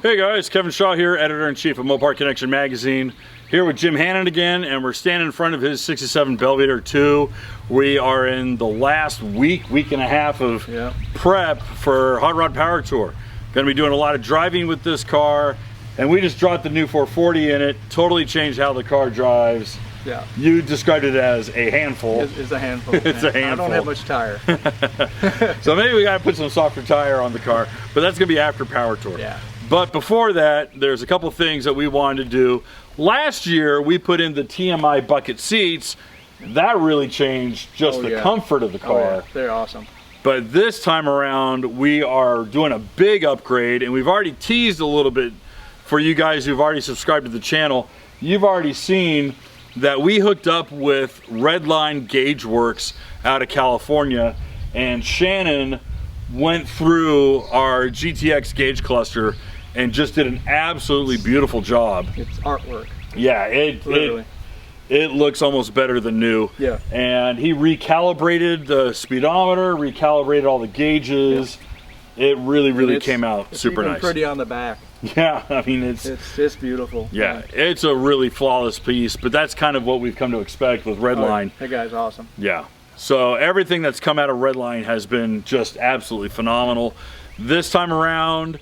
Hey guys, Kevin Shaw here, editor-in-chief of Moparconnection magazine. Here with Jim Hannon again, and we're standing in front of his 67 Belvedere 2. We are in the last week and a half of prep for Hot Rod Power Tour. Gonna be doing a lot of driving with this car, and we just dropped the new 440 in it. Totally changed how the car drives. Yeah. You described it as a handful. It's a handful. It's a handful. I don't have much tire. So maybe we gotta put some softer tire on the car, but that's gonna be after Power Tour. Yeah. But before that, there's a couple things that we wanted to do. Last year, we put in the TMI bucket seats. That really changed just the comfort of the car. Oh, yeah. They're awesome. But this time around, we are doing a big upgrade, and we've already teased a little bit for you guys who've already subscribed to the channel. You've already seen that we hooked up with Redline Gauge Works out of California, and Shannon went through our GTX gauge cluster and just did an absolutely beautiful job. It's artwork. Yeah, it looks almost better than new. Yeah. And he recalibrated the speedometer, recalibrated all the gauges. Yeah. It really came out super nice. It's pretty on the back. Yeah, I mean it's just beautiful. Yeah, it's a really flawless piece, but that's kind of what we've come to expect with Redline. Oh, that guy's awesome. Yeah. So everything that's come out of Redline has been just absolutely phenomenal. This time around,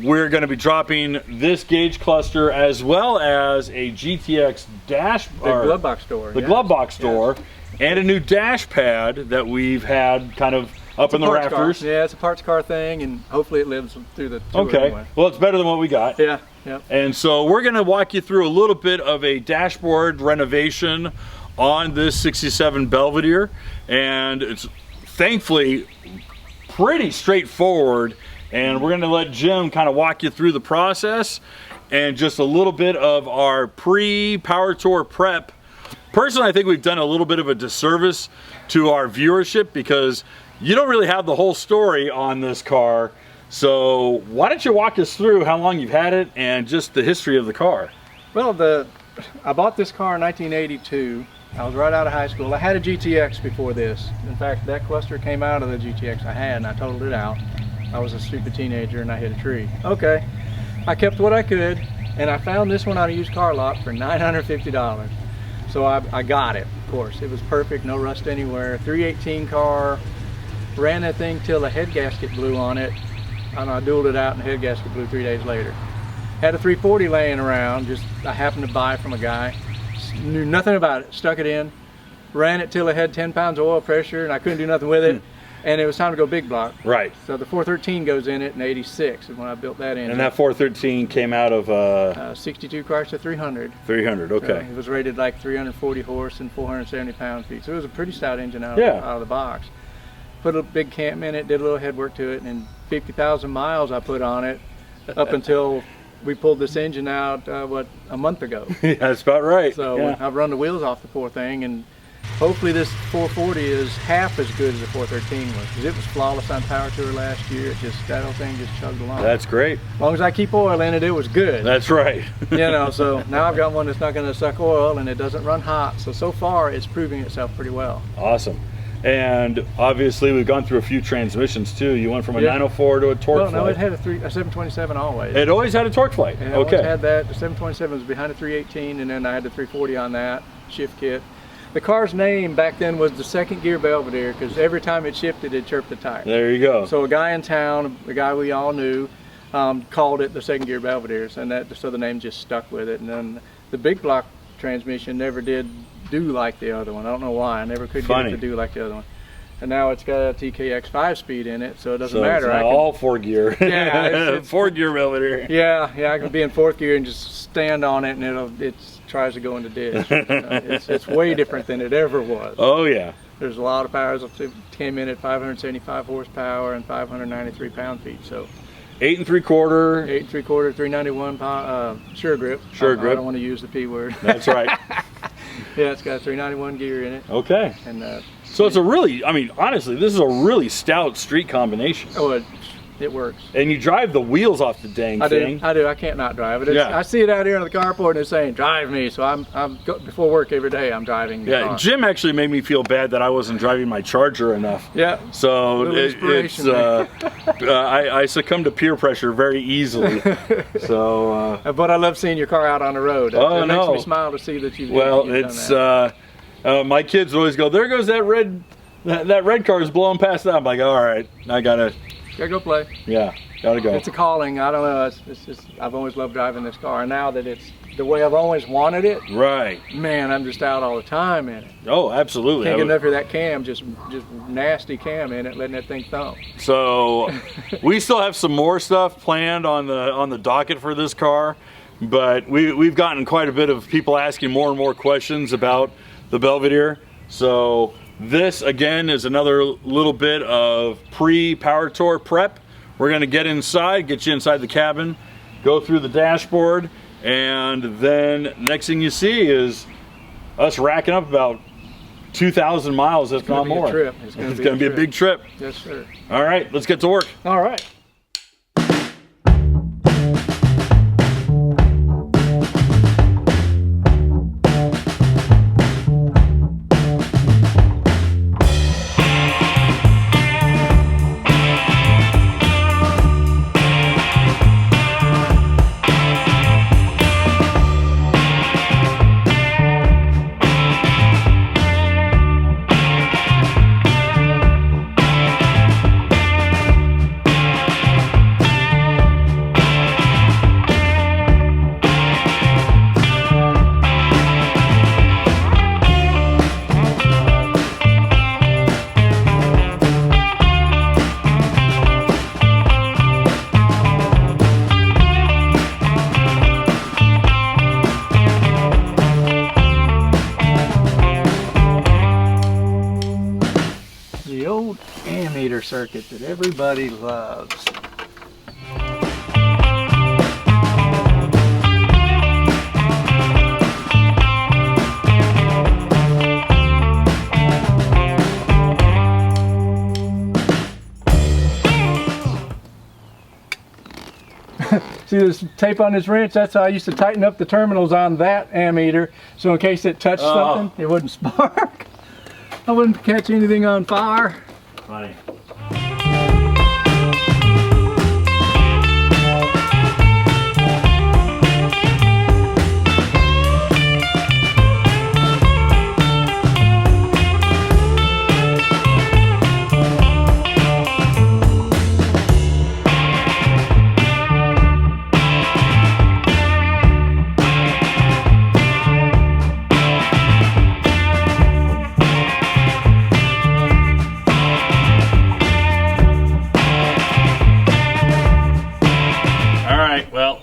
we're going to be dropping this gauge cluster as well as a GTX dash, the glove box door. The glove box door, and a new dash pad that we've had kind of up in the rafters. Yeah, it's a parts car thing, and hopefully it lives through the tour. Okay, anyway. Well, it's better than what we got. Yeah. And so we're going to walk you through a little bit of a dashboard renovation on this 67 Belvedere, and it's thankfully pretty straightforward. And we're going to let Jim kind of walk you through the process and just a little bit of our pre-Power Tour prep. Personally, I think we've done a little bit of a disservice to our viewership because you don't really have the whole story on this car. So why don't you walk us through how long you've had it and just the history of the car? Well, I bought this car in 1982. I was right out of high school. I had a GTX before this. In fact, that cluster came out of the GTX I had, and I totaled it out. I was a stupid teenager and I hit a tree. Okay, I kept what I could, and I found this one on a used car lot for $950. So I got it, of course. It was perfect, no rust anywhere. 318 car, ran that thing till the head gasket blew on it, and I dueled it out and the head gasket blew 3 days later. Had a 340 laying around, just I happened to buy from a guy, knew nothing about it, stuck it in, ran it till it had 10 pounds of oil pressure and I couldn't do nothing with it. And it was time to go big block. Right. So the 413 goes in it in 86 is when I built that engine. And that 413 came out of 62 Chrysler 300. 300, okay. It was rated like 340 horse and 470 pound-feet. So it was a pretty stout engine out of the box. Put a big cam in it, did a little head work to it, and 50,000 miles I put on it up until we pulled this engine out, a month ago. Yeah, that's about right. So I've run the wheels off the poor thing, and hopefully this 440 is half as good as the 413 was, because it was flawless on Power Tour last year. That whole thing just chugged along. That's great. As long as I keep oil in it, it was good. That's right. You know, so now I've got one that's not going to suck oil and it doesn't run hot. So far it's proving itself pretty well. Awesome. And obviously we've gone through a few transmissions too. You went from a 904 to a torque flight. Well, no, it had a 727 always. It always had a torque flight. It always had that. The 727 was behind the 318, and then I had the 340 on that shift kit. The car's name back then was the second gear Belvedere, because every time it shifted, it chirped the tire. There you go. So a guy in town, a guy we all knew, called it the second gear Belvedere, and so the name just stuck with it. And then the big block transmission never did do like the other one. I don't know why. I never could get it to do like the other one. And now it's got a TKX 5-speed in it, so it doesn't matter. It's all 4 gear. Yeah, it's 4 gear Belvedere. Yeah, I can be in 4th gear and just stand on it, and it tries to go in the ditch. It's way different than it ever was. Oh yeah. There's a lot of powers. It came in at 575 horsepower and 593 pound-feet. So 8 3/4. 8 3/4, 391 sure grip. Sure grip. I don't want to use the P word. That's right. Yeah, it's got a 391 gear in it. Okay. And so it's a really, I mean, honestly, this is a really stout street combination. Oh, it works. And you drive the wheels off the dang thing. I do. I can't not drive it. I see it out here in the carport and it's saying, drive me. So before work every day, I'm driving the car. Jim actually made me feel bad that I wasn't driving my Charger enough. Yeah. So I succumb to peer pressure very easily. So. But I love seeing your car out on the road. It makes me smile to see that you've done that. My kids always go, there goes that red car is blowing past that. I'm like, all right, I gotta go play. Yeah, gotta go. It's a calling. I don't know. It's just, I've always loved driving this car. And now that it's the way I've always wanted it, right? Man, I'm just out all the time in it. Oh, absolutely. Can't get enough of that cam, just nasty cam in it, letting that thing thump. So we still have some more stuff planned on the docket for this car, but we've gotten quite a bit of people asking more and more questions about the Belvedere. So this again is another little bit of pre-power tour prep. We're going to get inside, get you inside the cabin, go through the dashboard, and then next thing you see is us racking up about 2,000 miles, if not more. It's going to be a big trip. Yes, sir. All right, let's get to work. All right. The old ammeter circuit that everybody loves. See this tape on this wrench? That's how I used to tighten up the terminals on that ammeter, so in case it touched something, it wouldn't spark. I wouldn't catch anything on fire. Funny.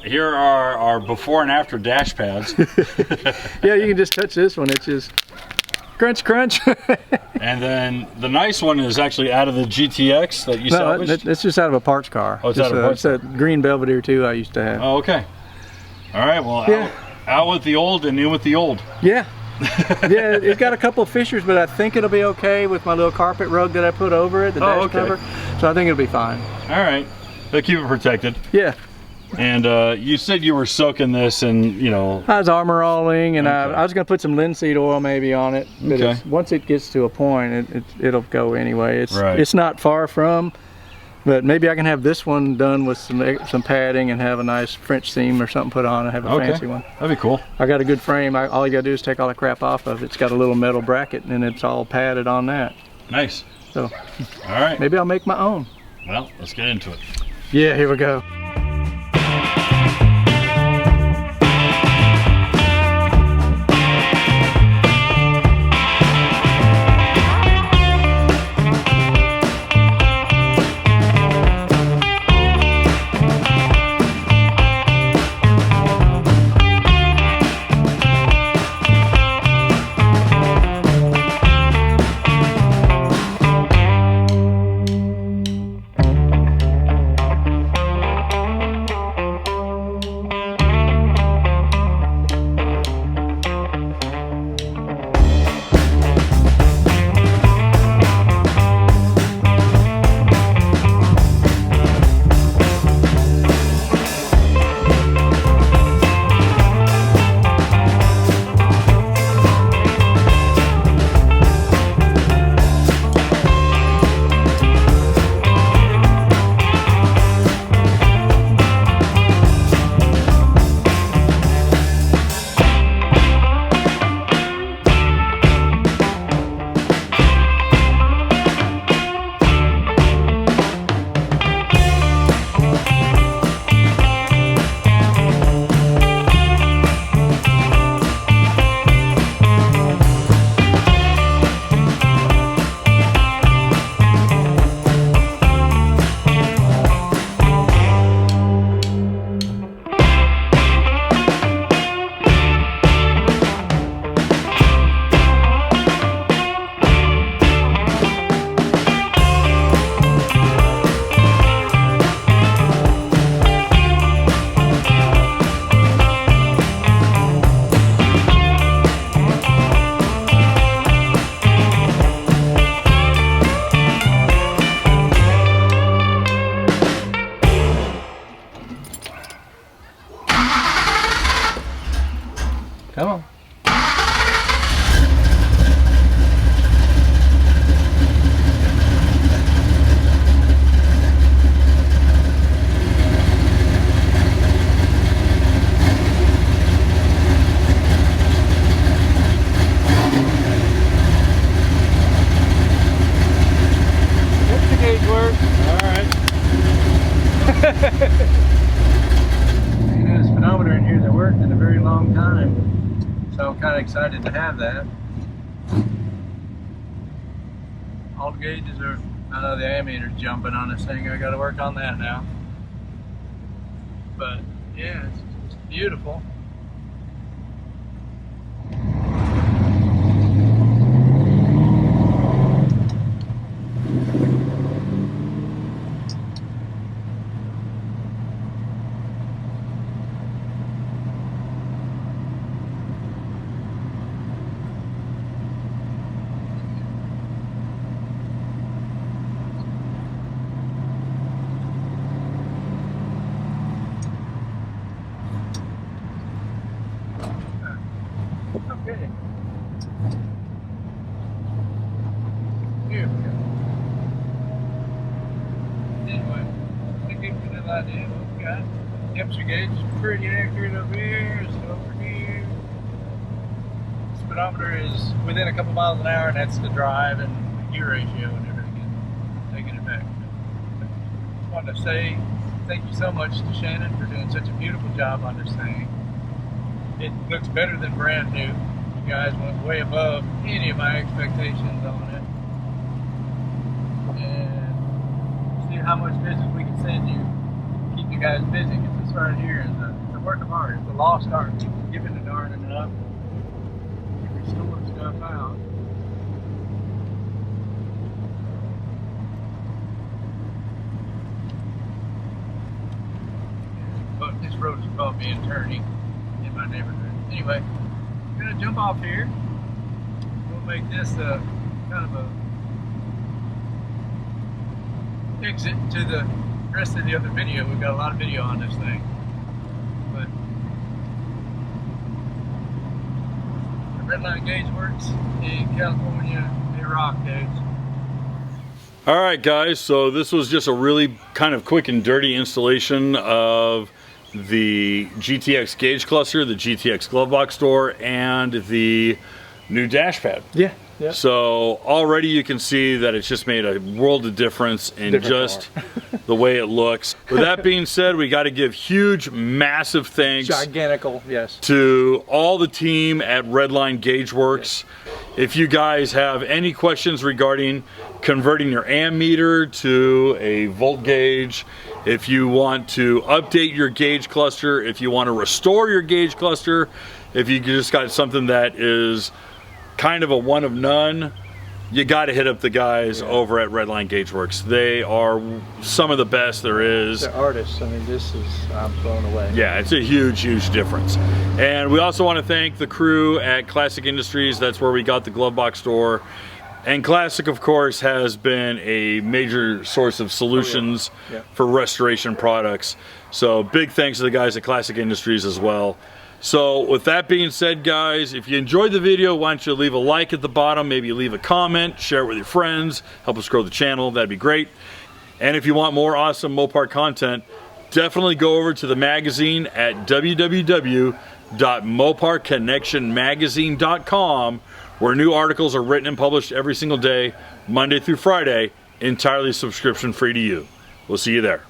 Here are our before and after dash pads. Yeah, you can just touch this one. It's just crunch, crunch. And then the nice one is actually out of the GTX that you salvaged? It's just out of a parts car. Oh, it's out of a parts car. It's a green Belvedere 2 I used to have. Oh, okay. All right, well, yeah. out with the old and in with the old. Yeah. Yeah, it's got a couple of fissures, but I think it'll be okay with my little carpet rug that I put over it, the dash cover. So I think it'll be fine. All right. They'll keep it protected. Yeah. And you said you were soaking this and, you know... I was armor alling, and I was going to put some linseed oil maybe on it. But once it gets to a point, it'll go anyway. It's not far from, but maybe I can have this one done with some padding and have a nice French seam or something put on and have a fancy one. That'd be cool. I got a good frame. All you got to do is take all the crap off of it. It's got a little metal bracket, and it's all padded on that. Nice. So, all right. Maybe I'll make my own. Well, let's get into it. Yeah, here we go. a speedometer in here that worked in a very long time, so I'm kind of excited to have that. All the gauges are, I know the ammeter's jumping on this thing, I got to work on that now. But yeah, it's beautiful. Okay. Here we go. Anyway, to give you a little idea of what we got. Temperature gauge is pretty accurate over here, so over here. Speedometer is within a couple miles an hour, and that's the drive and the gear ratio and everything. Taking it back. Just wanted to say thank you so much to Shannon for doing such a beautiful job on this thing. It looks better than brand new. You guys went way above any of my expectations on it. And see how much business we can send you. Keep you guys busy, because this right here is a work of art. It's a lost art. People giving a darn enough. You can store stuff out. But this road is above being turning in my neighborhood. Anyway, I'm gonna jump off here. We'll make this a kind of a exit to the rest of the other video. We've got a lot of video on this thing. But the Redline Gauge Works in California, they rock, dudes. All right, guys, so this was just a really kind of quick and dirty installation of the GTX gauge cluster, the GTX glove box door, and the new dash pad. Yeah. Yeah. So already you can see that it's just made a world of difference in just the way it looks. With that being said, we got to give huge, massive thanks Gigantical, yes, to all the team at Redline Gauge Works. If you guys have any questions regarding converting your ammeter to a volt gauge, if you want to update your gauge cluster, if you want to restore your gauge cluster, if you just got something that is kind of a one of none, you got to hit up the guys over at Redline Gauge Works. They are some of the best there is. They're artists. I mean, this is, I'm blown away. Yeah, it's a huge, huge difference. And we also want to thank the crew at Classic Industries. That's where we got the glove box door. And Classic, of course, has been a major source of solutions for restoration products. So big thanks to the guys at Classic Industries as well. So with that being said, guys, if you enjoyed the video, why don't you leave a like at the bottom, maybe leave a comment, share it with your friends, help us grow the channel, that'd be great. And if you want more awesome Mopar content, definitely go over to the magazine at www.moparconnectionmagazine.com, where new articles are written and published every single day, Monday through Friday, entirely subscription free to you. We'll see you there.